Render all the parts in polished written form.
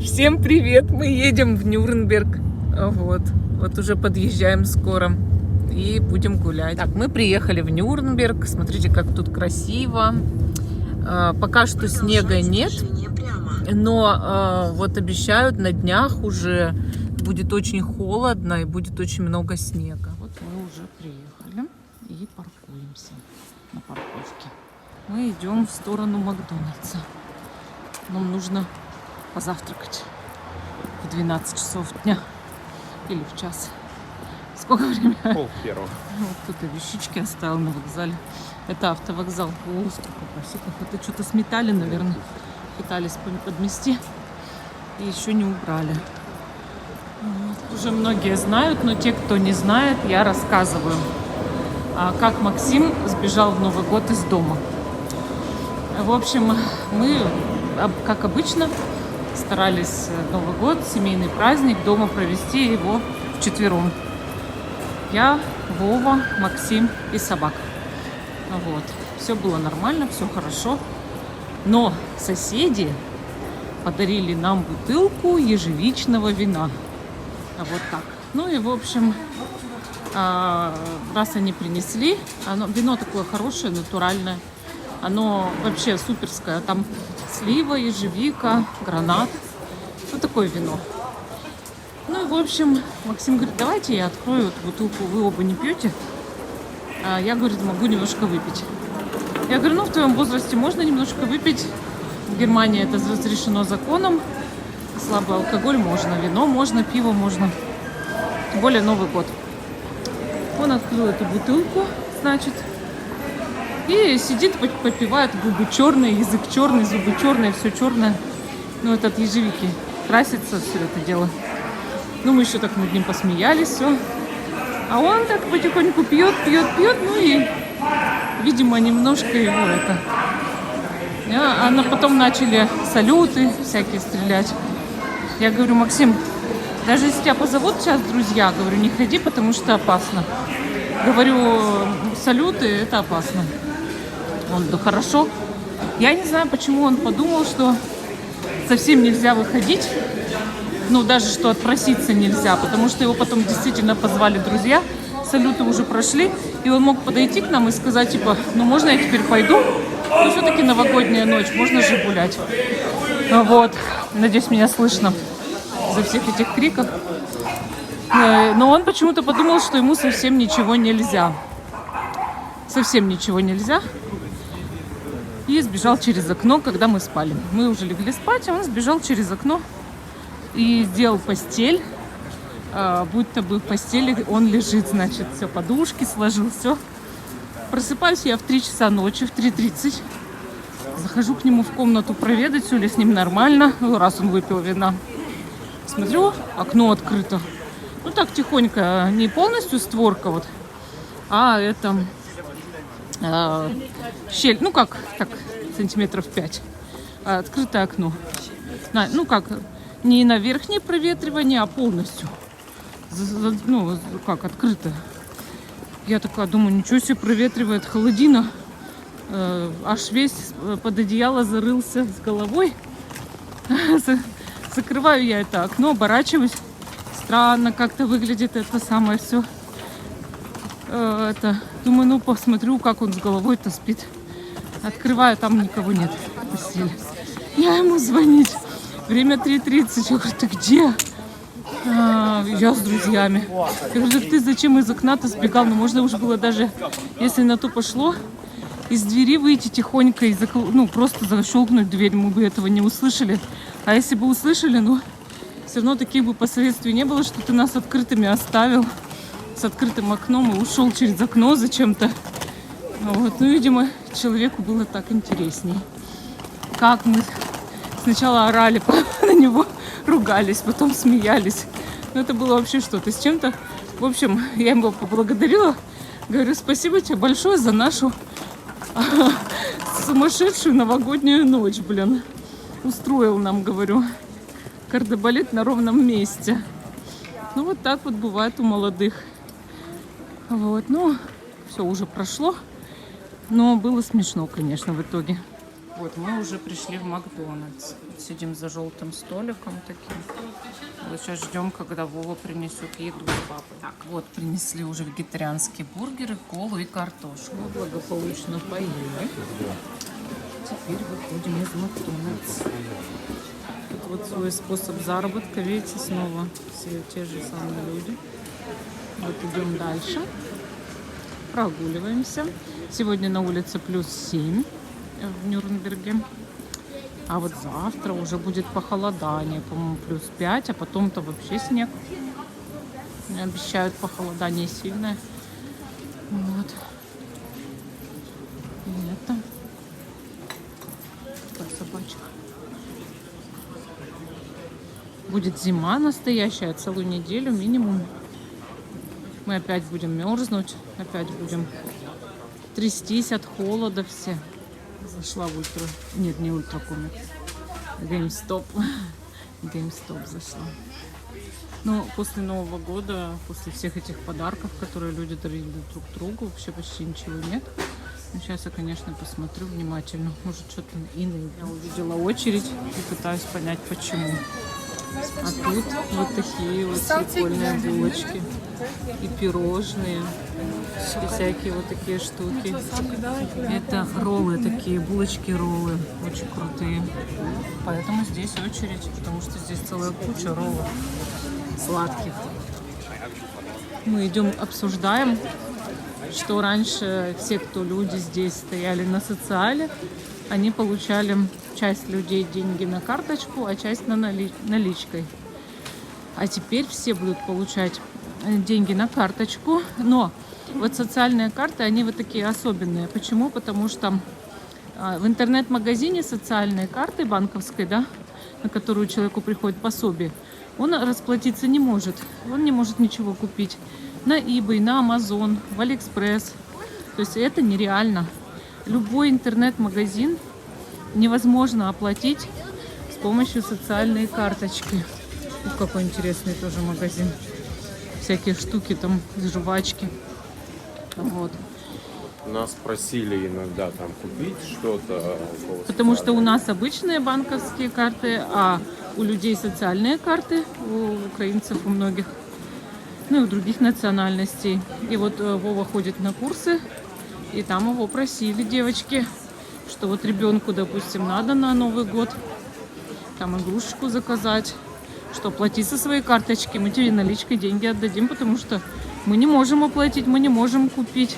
Всем привет! Мы едем в Нюрнберг. Вот уже подъезжаем скоро и будем гулять. Так, мы приехали в Нюрнберг. Смотрите, как тут красиво. Пока что снега нет, но вот обещают, на днях уже будет очень холодно и будет очень много снега. Вот мы уже приехали и паркуемся на парковке. Мы идем в сторону Макдональдса. Нам нужно позавтракать в 12 часов дня или в час. Сколько времени? 12:30. Вот кто-то вещички оставил на вокзале. Это автовокзал. О, столько пасеков. Это что-то сметали, наверное. Пытались подмести и еще не убрали. Вот. Уже многие знают, но те, кто не знает, я рассказываю, как Максим сбежал в Новый год из дома. В общем, мы, как обычно, старались Новый год, семейный праздник, дома провести его вчетвером. Я, Вова, Максим и собака. Вот. Все было нормально, все хорошо. Но соседи подарили нам бутылку ежевичного вина. Вот так. Ну и, в общем, раз они принесли, вино такое хорошее, натуральное. Оно вообще суперское. Там слива, ежевика, гранат. Вот такое вино. Ну и, в общем, Максим говорит, давайте я открою эту бутылку, вы оба не пьете. Я, говорит, могу немножко выпить. Я говорю, ну в твоем возрасте можно немножко выпить. В Германии это разрешено законом. Слабый алкоголь можно, вино можно, пиво можно. Тем более Новый год. Он открыл эту бутылку, значит, и сидит, попивает, губы черные, язык черный, зубы черные, все черное. Ну, это от ежевики красится все это дело. Ну, мы еще так над ним посмеялись, все. А он так потихоньку пьет, ну и, видимо, немножко его это. А потом начали салюты всякие стрелять. Я говорю, Максим, даже если тебя позовут сейчас друзья, говорю, не ходи, потому что опасно. Говорю, салюты, это опасно. Он, да хорошо. Я не знаю, почему он подумал, что совсем нельзя выходить. Ну, даже что отпроситься нельзя, потому что его потом действительно позвали друзья. Салюты уже прошли. И он мог подойти к нам и сказать, типа, ну, можно я теперь пойду? Ну, все-таки новогодняя ночь, можно же гулять. Вот. Надеюсь, меня слышно за всех этих криков. Но он почему-то подумал, что ему совсем ничего нельзя. Совсем ничего нельзя. И сбежал через окно, когда мы спали. Мы уже легли спать, а он сбежал через окно и сделал постель. Будто бы в постели он лежит, значит, все, подушки сложил, все. Просыпаюсь я в 3 часа ночи, в 3:30. Захожу к нему в комнату проведать, все ли с ним нормально, раз он выпил вина. Смотрю, окно открыто. Ну так тихонько, не полностью створка вот, а это щель, ну как, так, сантиметров 5. Открытое окно. Ну как, не на верхнее проветривание, а полностью. Ну, как, открыто. Я такая думаю, ничего себе, проветривает, холодина. Аж весь под одеяло зарылся с головой. Закрываю я это окно, оборачиваюсь. Странно как-то выглядит это самое все. Думаю, ну посмотрю, как он с головой-то спит. Открываю, там никого нет в постели. Я ему звонить. Время 3:30. Я говорю, ты где? Я с друзьями. Я говорю, так ты зачем из окна-то сбегал? Ну, можно уже было даже, если на то пошло, из двери выйти тихонько и просто защелкнуть дверь. Мы бы этого не услышали. А если бы услышали, ну, все равно таких бы последствий не было, что ты нас открытыми оставил, с открытым окном и ушел через окно зачем-то. Вот. Ну, видимо, человеку было так интересней. Как мы сначала орали на него, ругались, потом смеялись. Ну, это было вообще что-то с чем-то. В общем, я ему поблагодарила. Говорю, спасибо тебе большое за нашу сумасшедшую новогоднюю ночь, блин. Устроил нам, говорю, кардебалет на ровном месте. Ну, вот так вот бывает у молодых. Вот, ну, все уже прошло. Но было смешно, конечно, в итоге. Вот, мы уже пришли в Макдональдс. Сидим за желтым столиком таким. Вот сейчас ждем, когда Вова принесет еду с папой. Так, вот, принесли уже вегетарианские бургеры, колу и картошку. Мы благополучно поели. Теперь выходим из Макдональдс. Тут вот свой способ заработка. Видите, снова все те же самые люди. Вот идем дальше. Прогуливаемся. Сегодня на улице +7 в Нюрнберге. А вот завтра уже будет похолодание, по-моему, +5, а потом-то вообще снег. Обещают похолодание сильное. Вот. И это такая собачка. Будет зима настоящая, целую неделю минимум. Мы опять будем мерзнуть, опять будем трястись от холода все. Зашла в ультра... Нет, не ультракомик. GameStop. GameStop зашла. Но после Нового года, после всех этих подарков, которые люди дарили друг другу, вообще почти ничего нет. Но сейчас я, конечно, посмотрю внимательно. Может, что-то иное. Я увидела очередь и пытаюсь понять, почему. А тут вот такие вот прикольные булочки. И пирожные. И всякие вот такие штуки. Это роллы такие, булочки-роллы. Очень крутые. Поэтому здесь очередь, потому что здесь целая куча роллов сладких. Мы идем, обсуждаем, что раньше все, кто люди здесь стояли на социале, они получали, часть людей, деньги на карточку, а часть наличкой. А теперь все будут получать деньги на карточку, но вот социальные карты, они вот такие особенные. Почему? Потому что в интернет-магазине социальные карты банковской, да, на которую человеку приходит пособие, он расплатиться не может. Он не может ничего купить на eBay, на Amazon, в AliExpress. То есть это нереально. Любой интернет-магазин невозможно оплатить с помощью социальной карточки. Какой интересный тоже магазин. Всякие штуки там, жвачки. Вот. Нас просили иногда там купить что-то. Потому что у нас обычные банковские карты, а у людей социальные карты, у украинцев, у многих, ну и у других национальностей. И вот Вова ходит на курсы, и там его просили девочки, что вот ребенку, допустим, надо на Новый год там игрушечку заказать, что оплатить со своей карточки, мы тебе наличкой деньги отдадим, потому что мы не можем оплатить, мы не можем купить.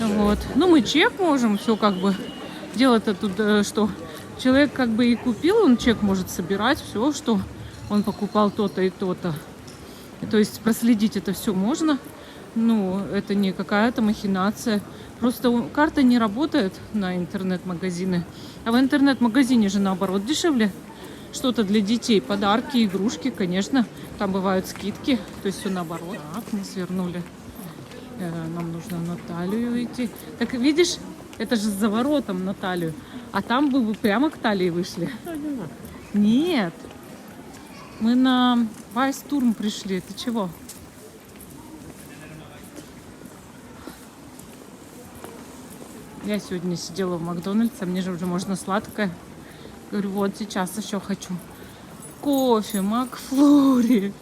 Вот. Ну, мы чек можем, все как бы. Дело-то тут, что человек как бы и купил, он чек может собирать, все, что он покупал то-то и то-то. То есть проследить это все можно. Ну, это не какая-то махинация. Просто карта не работает на интернет-магазины. А в интернет-магазине же наоборот дешевле. Что-то для детей, подарки, игрушки, конечно. Там бывают скидки, то есть все наоборот. Так, мы свернули. Нам нужно на талию идти. Так видишь, это же за воротом на талию. А там бы вы прямо к талии вышли. Нет. Мы на Вайстурм пришли. Ты чего? Я сегодня сидела в Макдональдсе, мне же уже можно сладкое. Говорю, вот сейчас еще хочу кофе, Макфлури.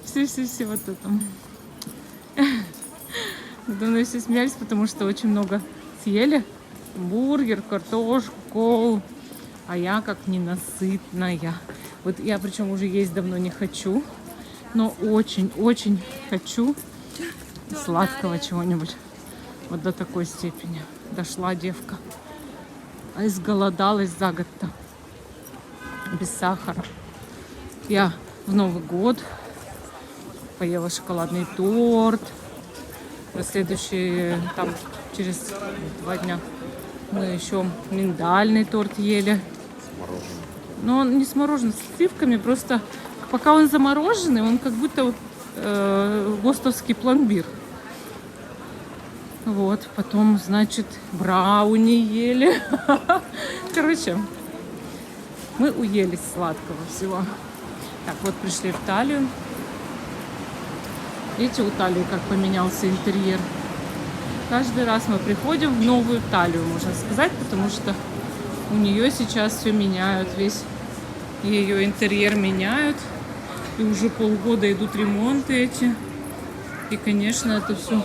Все вот это. Давно все смеялись, потому что очень много съели. Бургер, картошку, колу. А я как ненасытная. Вот я причем уже есть давно не хочу. Но очень-очень хочу сладкого чего-нибудь. Вот до такой степени дошла девка. А изголодалась за год-то. Без сахара. Я в Новый год поела шоколадный торт. На следующий, там, через 2 дня мы еще миндальный торт ели. Но он не с мороженым, с сливками. Просто пока он замороженный, он как будто гостовский пломбир. Вот, потом, значит, брауни ели. Короче, мы уелись сладкого всего. Так, вот пришли в Таллию. Видите, у Таллии как поменялся интерьер. Каждый раз мы приходим в новую Таллию, можно сказать, потому что У нее сейчас все меняют, весь ее интерьер меняют. И уже полгода идут ремонты эти. И, конечно, это все.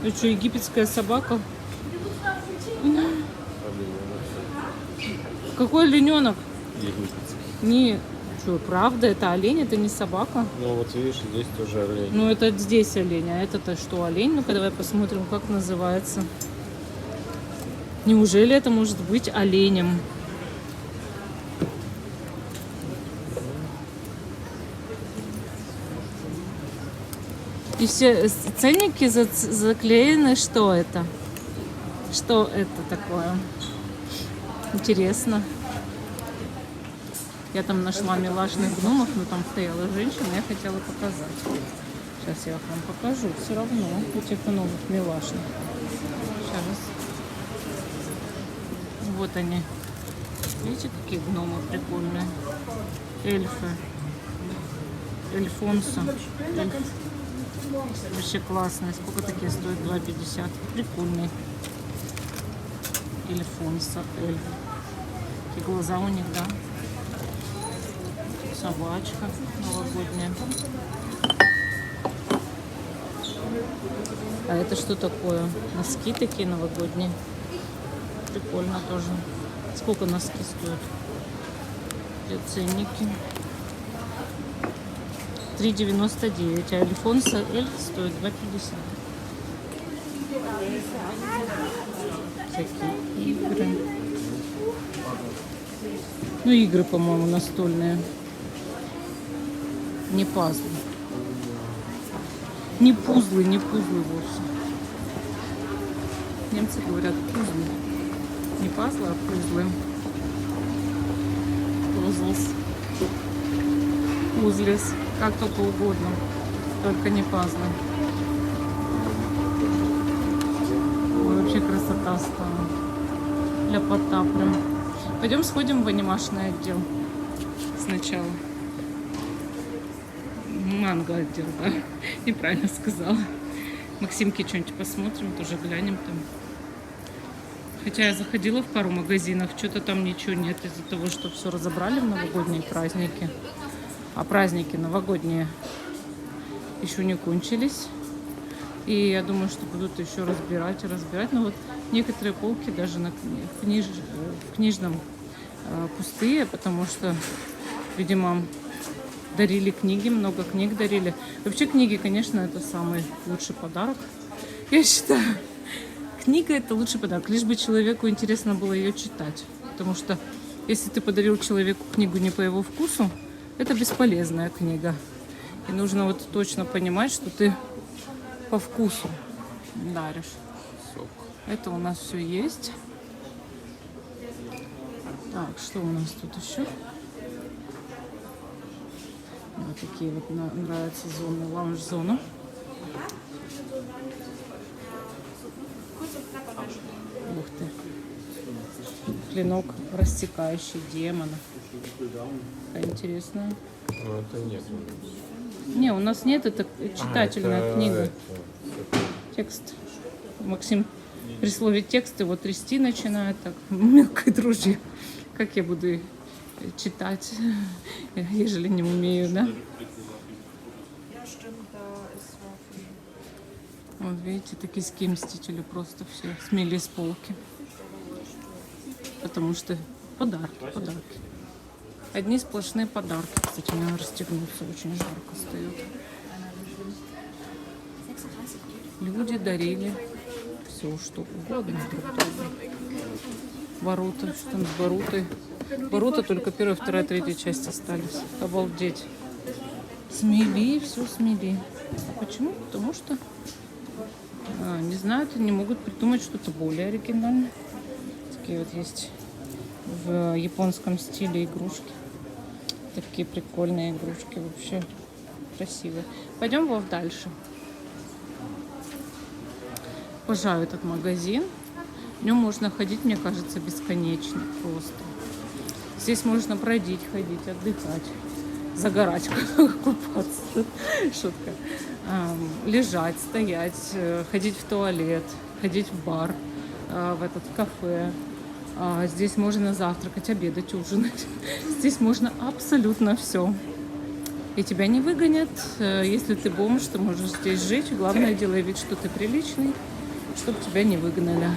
Это что, египетская собака? Какой олененок? Египетский. Не, что, правда, это олень, это не собака. Ну вот видишь, здесь тоже олень. Ну, это здесь олень, а это-то что, олень? Ну-ка, давай посмотрим, как называется. Неужели это может быть оленем? И все ценники заклеены. Что это? Что это такое? Интересно. Я там нашла милашных гномов, но там стояла женщина, я хотела показать. Сейчас я их вам покажу. Все равно этих гномов милашных. Сейчас. Вот они. Видите, какие гномы прикольные. Эльфы. Эльфонсо. Эльф. Вообще классные. Сколько такие стоят? 2,50. Прикольный. Эльфонсо. Эльф. Какие глаза у них, да? Собачка новогодняя. А это что такое? Носки такие новогодние. Прикольно тоже. Сколько носки стоят? Где ценники? 3,99. А Альфонсо Эльф стоит 2,50. Всякие игры. Ну, игры, по-моему, настольные. Не пазлы. Не пузлы вовсе. Немцы говорят пузлы. Не пазлы, а пузлы. Пузлс. Пузлес. Как только угодно. Только не пазлы. Ой, вообще красота стала. Ляпота прям. Пойдем сходим в анимашный отдел. Сначала. Манго отдел, да? Неправильно сказала. Максимке что-нибудь посмотрим, тоже глянем там. Хотя я заходила в пару магазинов, что-то там ничего нет из-за того, что все разобрали в новогодние праздники. А праздники новогодние еще не кончились. И я думаю, что будут еще разбирать и разбирать. Но вот некоторые полки даже в книжном пустые, потому что, видимо, дарили книги, много книг дарили. Вообще книги, конечно, это самый лучший подарок. Я считаю, книга это лучший подарок, лишь бы человеку интересно было ее читать. Потому что если ты подарил человеку книгу не по его вкусу, это бесполезная книга. И нужно вот точно понимать, что ты по вкусу даришь. Сок. Это у нас все есть. Так, что у нас тут еще? Вот такие вот нравятся зоны, лаунж-зона. Ух ты. Клинок рассекающий демона. Какая интересная. Ну это нет. Не, у нас нет, это читательная это книга. это. Текст. Максим при слове текст его трясти начинает так мелкой дрожью. Как я буду читать, ежели не умею, да? Вот видите, токийские мстители просто все смели с полки. Потому что подарки. Одни сплошные подарки. Кстати, мне надо расстегнуться, очень жарко стоит. Люди дарили все, что угодно друг другу. Боруто, что там с Борутой? Боруто только первая, вторая, третья часть остались. Обалдеть. Смели, все смели. А почему? Потому что, не знаю, не могут придумать что-то более оригинальное. Такие вот есть в японском стиле игрушки. Такие прикольные игрушки, вообще красивые. Пойдем вов дальше. Обожаю этот магазин. В нем можно ходить, мне кажется, бесконечно просто. Здесь можно бродить, ходить, отдыхать, загорать, купаться, шутка, лежать, стоять, ходить в туалет, ходить в бар, в этот кафе. Здесь можно завтракать, обедать, ужинать. Здесь можно абсолютно все. И тебя не выгонят. Если ты бомж, ты можешь здесь жить. Главное, делай вид, что ты приличный, чтобы тебя не выгнали.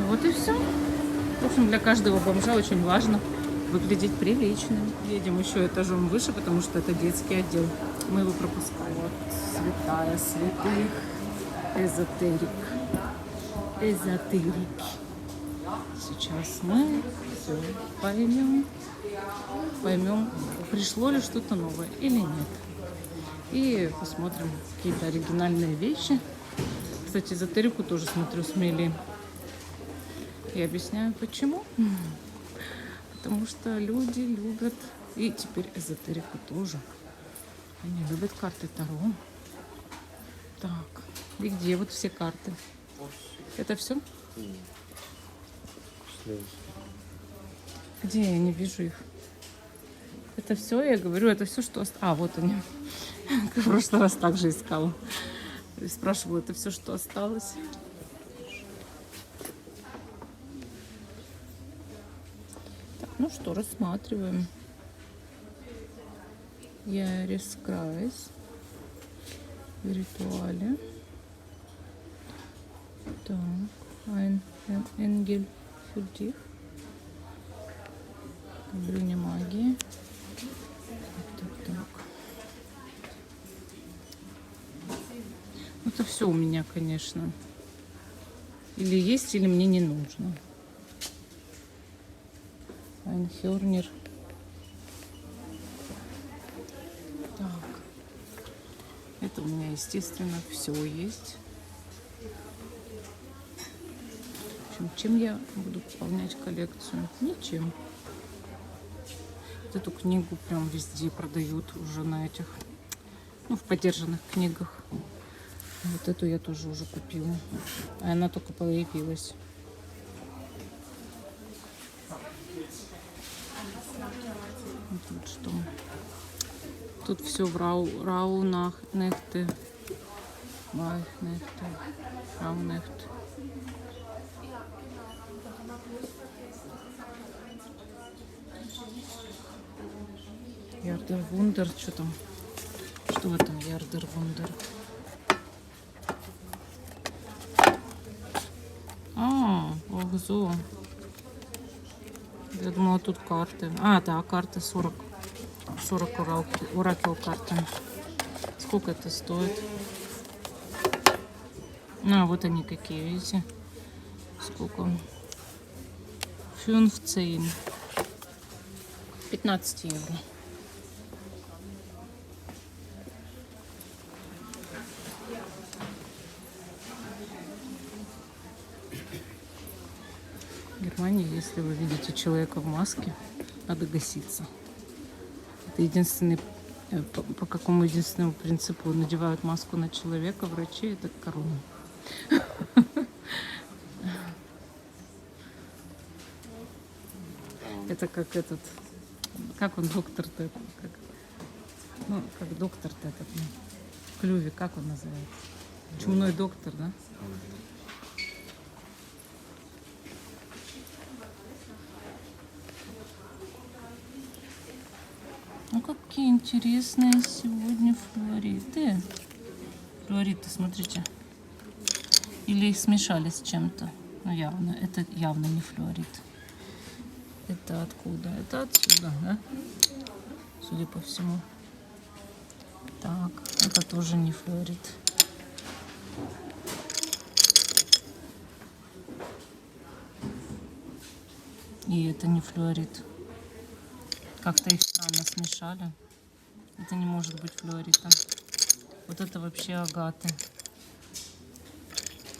Вот и все. В общем, для каждого бомжа очень важно выглядеть приличным. Едем еще этажом выше, потому что это детский отдел. Мы его пропускаем. Вот святая святых. Эзотерик. Эзотерик. Сейчас мы все поймем, пришло ли что-то новое или нет. И посмотрим какие-то оригинальные вещи. Кстати, эзотерику тоже смотрю смелее. И объясняю почему. Потому что люди любят, и теперь эзотерику тоже. Они любят карты Таро. Так, и где вот все карты? Это все? Где я не вижу их? Это все, я говорю, это все, что осталось. А, вот они. В прошлый раз также искала. И спрашивала, это все, что осталось. Так, ну что, рассматриваем. Ярис Крайс. В ритуале. Так, Ein Engel für dich. Броня магии. Так. Это все у меня, конечно. Или есть, или мне не нужно. Айнхернер. Так. Это у меня, естественно, все есть. В общем, чем я буду пополнять коллекцию? Ничем. Вот эту книгу прям везде продают уже на этих, ну, в подержанных книгах. Вот эту я тоже уже купила. А она только появилась. Тут что? Тут все в Раунахнехте. Раунехт. Ярдер Вундер, что там? Что в этом Ярдер Вундер? Охзо. Я думала, тут карты. А, да, карты 40 оракел карты. Сколько это стоит? Вот они какие, видите? Сколько? 15 евро. В Германии, если вы видите человека в маске, надо гаситься. Это единственный, по какому единственному принципу надевают маску на человека врачи, это корона. Это как этот, как он, доктор-то, как доктор-то этот, в клюве, как он называется? Чумной доктор, да? Ну, какие интересные сегодня флуориты. Флуориты, смотрите. Или их смешали с чем-то. Ну, явно, это явно не флуорит. Это откуда? Это отсюда, да? Судя по всему. Так, это тоже не флуорит. И это не флуорит. Как-то их странно смешали. Это не может быть флуоритом. Вот это вообще агаты.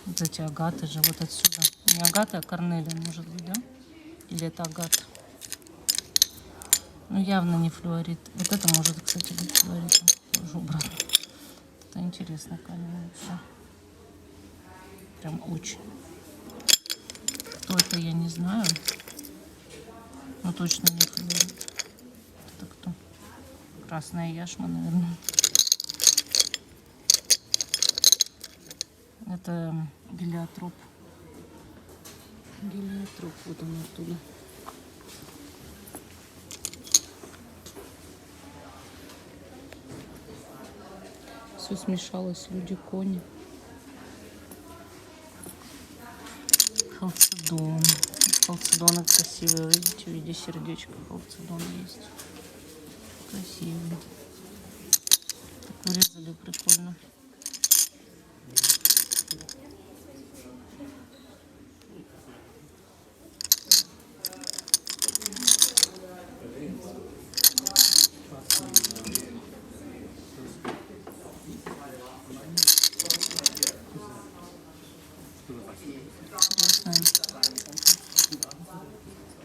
Вот эти агаты же вот отсюда. Не агаты, а корнелия, может быть, да? Или это агат? Ну, явно не флуорит. Вот это может, кстати, быть флуоритом. Тоже убрать. Это интересный камень вообще. Прям очень. Кто это, я не знаю. Но точно не флуорит. Это кто? Красная яшма, наверное. Это гелиотроп. Гелиотроп, вот он оттуда. Все смешалось, люди, кони. Халцедон. Халцедоны красивые, видите, в виде сердечка халцедон есть. Красивый. Так вырезали прикольно.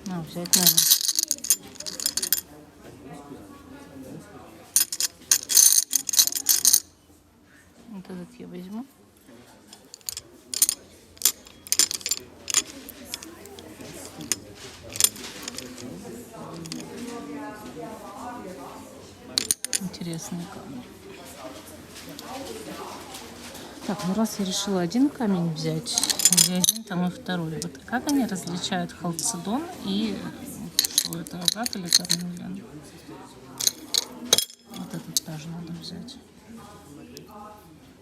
На, взять надо. Вот этот я возьму. Интересный камень. Так, ну раз я решила один камень взять, или один, там и второй. Вот как они различают халцедон и что это, агат или кармелиан? Вот этот даже надо взять.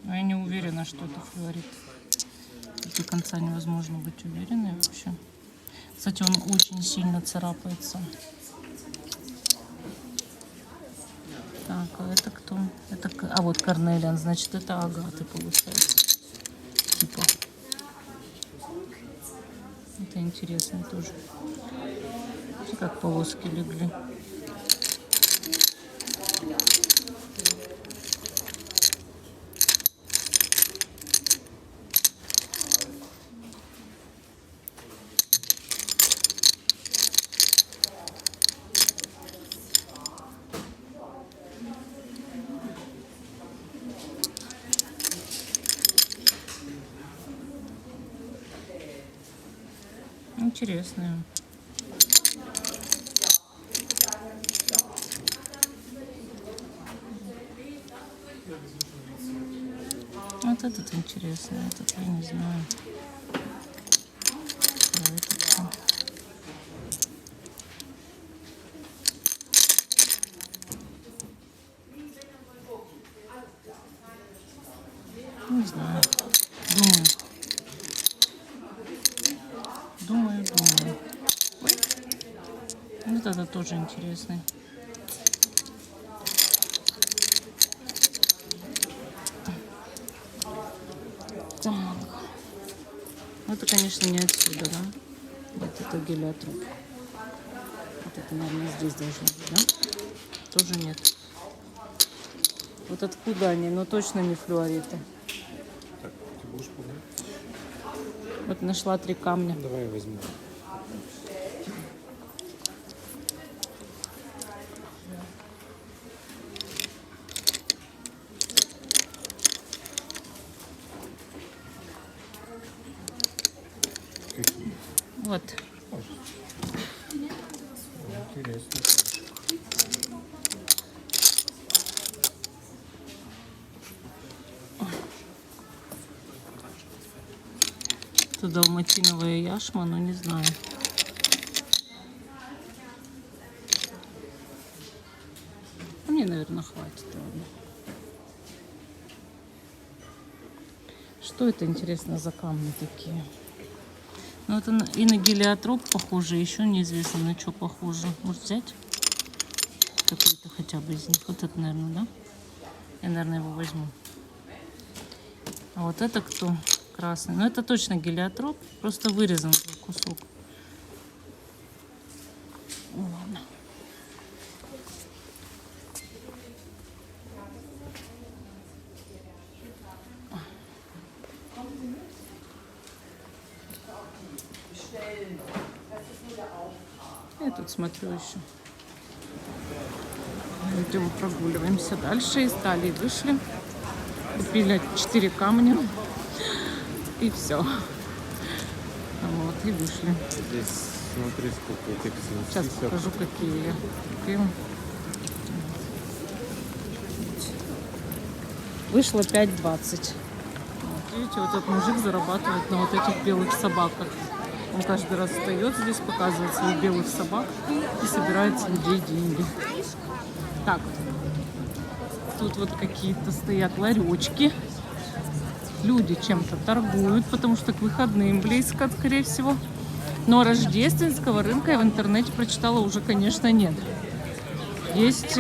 Но я не уверена, что это флюорит. До конца невозможно быть уверенной вообще. Кстати, он очень сильно царапается. Так, а это кто? Это, а вот карнелиан, значит, это агаты получается. Типа. Это интересно тоже. Видите, как полоски легли. Интересные. Вот этот интересный, этот я не знаю. А этот что? Не знаю. Думаю. Ой. Вот это тоже интересный. Так. Это, конечно, не отсюда, да? Вот это гелиотроп. Вот это, наверное, здесь должно быть, да? Тоже нет. Вот откуда они? Но точно не флюориты. Так, ты будешь пугать? Вот нашла 3 камня. Давай я возьму. Какие? Вот. Интересно. Это далматиновая яшма, но не знаю. Мне, наверное, хватит. Ладно. Что это, интересно, за камни такие? Ну, это и на гелиотроп похоже, еще неизвестно, на что похоже. Может, взять какой-то хотя бы из них? Вот это, наверное, да? Я, наверное, его возьму. А вот это кто? Красный. Ну, это точно гелиотроп, просто вырезан кусок. Ну, ладно. Я тут смотрю еще. Идем прогуливаемся дальше. Из Талии вышли. Купили 4 камня. И все. Вот, и вышли. Здесь смотри, сколько этих Сейчас покажу, какие я купила. Вышло 5,20. Вот, видите, вот этот мужик зарабатывает на вот этих белых собаках. Он каждый раз встает здесь, показывает своих белых собак и собирает с людей деньги. Так, тут вот какие-то стоят ларечки. Люди чем-то торгуют, потому что к выходным близко, скорее всего. Но рождественского рынка я в интернете прочитала уже, конечно, нет. Есть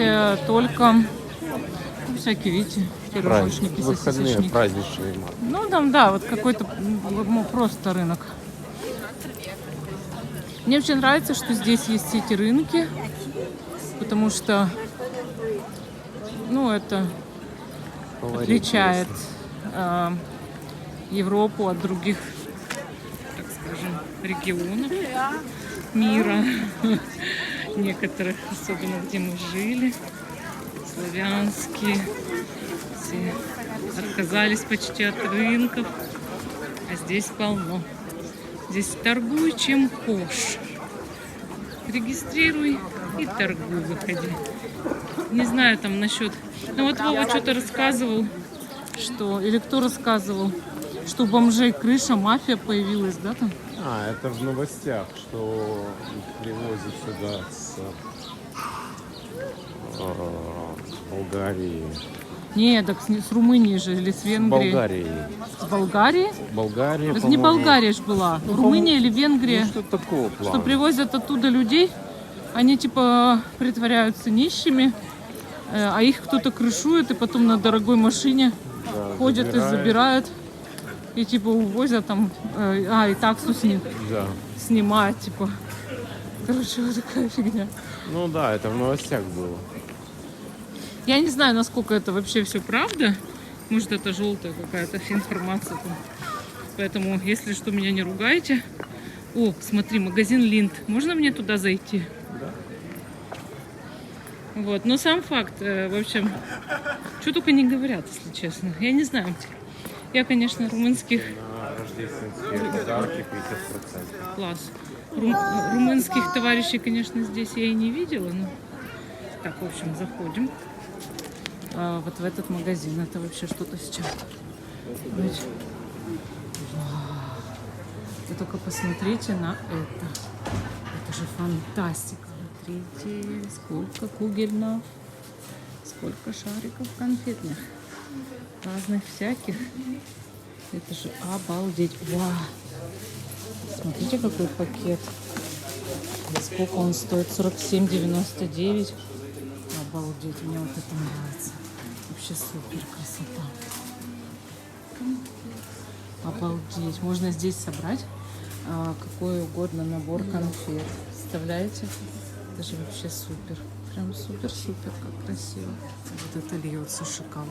только всякие, видите, пирожочники, Выходные, сосисочники. праздничные. Ну, там, да, вот какой-то просто рынок. Мне очень нравится, что здесь есть эти рынки, потому что, ну, это отличает Европу от других, так скажем, регионов мира. Некоторых, особенно где мы жили, славянские, все отказались почти от рынков, а здесь полно. Здесь торгуй, чем хочешь. Регистрируй и торгуй, выходи. Не знаю там насчет... Ну вот Вова что-то рассказывал, что... Или кто рассказывал, что у бомжей крыша, мафия появилась, да, там? А, это в новостях, что их привозят сюда с Болгарии. Не, так с Румынии же, или с Венгрии. Болгарии. С Болгарии? Болгария, Это не по-моему. Болгария ж была. Румыния или Венгрия. Ну, что такого плана. Что привозят оттуда людей, они типа притворяются нищими, а их кто-то крышует и потом на дорогой машине Да, ходят и забирают. И типа увозят там, и таксу с них Да. снимают, типа. Короче, вот такая фигня. Ну да, это в новостях было. Я не знаю, насколько это вообще все правда. Может, это желтая какая-то информация там. Поэтому, если что, меня не ругайте. О, смотри, магазин Линд. Можно мне туда зайти? Да. Вот, но сам факт, в общем, что только не говорят, если честно. Я не знаю. Я, конечно, румынских... На рождественские подарки 50%. Класс. Румынских товарищей, конечно, здесь я и не видела. Но... Так, в общем, заходим. Вот в этот магазин. Это вообще что-то сейчас. Вы только посмотрите на это. Это же фантастика. Смотрите, сколько кугельнов, сколько шариков конфетных. Разных всяких. Это же обалдеть. Вау. Смотрите, какой пакет. Сколько он стоит? 47,99. Обалдеть. Мне вот это нравится. Вообще супер красота. Обалдеть. Можно здесь собрать какой угодно набор конфет. Представляете? Это же вообще супер. Прям супер-супер, как красиво. Вот это льется шоколад.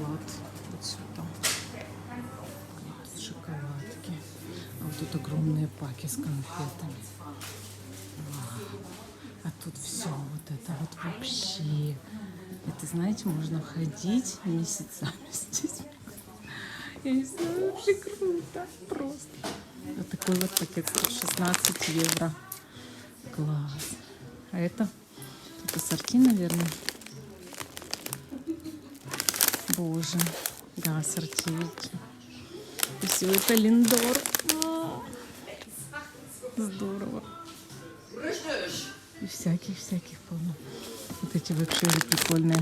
Вот сюда. Вот шоколадки. А вот тут огромные паки с конфетами. Вау. А тут все вот это вот вообще. Это, знаете, можно ходить месяцами здесь. Я не знаю, вообще круто. Просто. Вот такой вот пакет стоит 16 евро. Класс. А это ассорти, наверное. Боже. Да, ассорти, видите. И все это Линдор. Здорово. И всяких полно. Вот эти вообще прикольные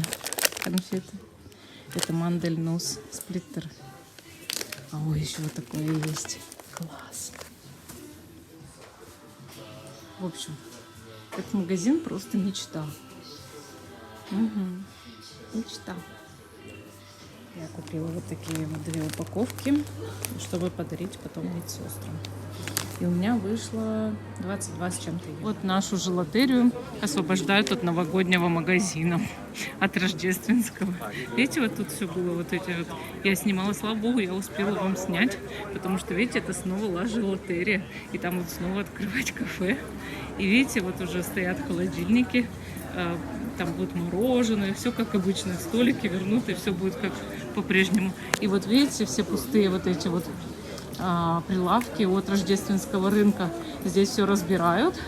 конфеты. Это мандель-нос сплиттер. А ой, еще вот такое есть. Класс. В общем, этот магазин просто мечта. Мечта. Я купила вот такие вот 2 упаковки, чтобы подарить потом медсестрам. И у меня вышло 22 с чем-то. Вот нашу же лотерию освобождают от новогоднего магазина, от рождественского. Видите, вот тут все было, вот эти вот. Я снимала, слава богу, я успела вам снять, потому что, видите, это снова лажа лотерия. И там вот снова открывать кафе. И видите, вот уже стоят холодильники, там будет мороженое, все как обычно, столики вернуты, все будет как по-прежнему. И вот видите, все пустые вот эти вот прилавки от рождественского рынка. Здесь все разбирают.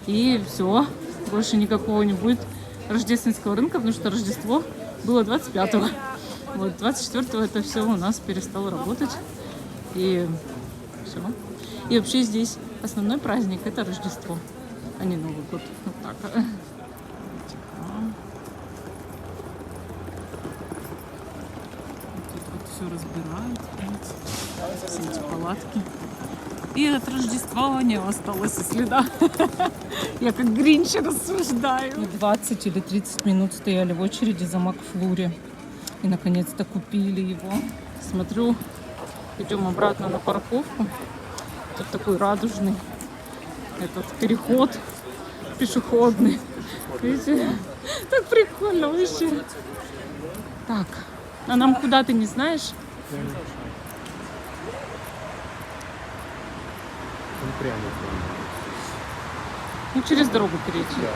И все. Больше никакого не будет рождественского рынка, потому что Рождество было 25-го. Вот 24-го это все у нас перестало работать. И все. И вообще здесь Основной праздник это Рождество, а не Новый год. Вот так. Тут вот все разбирают, видите, все эти палатки. И от Рождества не осталось и следа. Я как Гринч рассуждаю. Мы 20 или 30 минут стояли в очереди за Макфлури. И наконец-то купили его. Смотрю, идем обратно на парковку. Тут такой радужный этот переход пешеходный. Видите? Так прикольно вообще. Так, а нам куда, ты не знаешь? Он прямо. Ну, через дорогу перейти.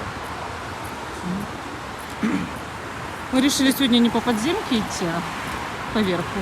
Мы решили сегодня не по подземке идти, а по верху.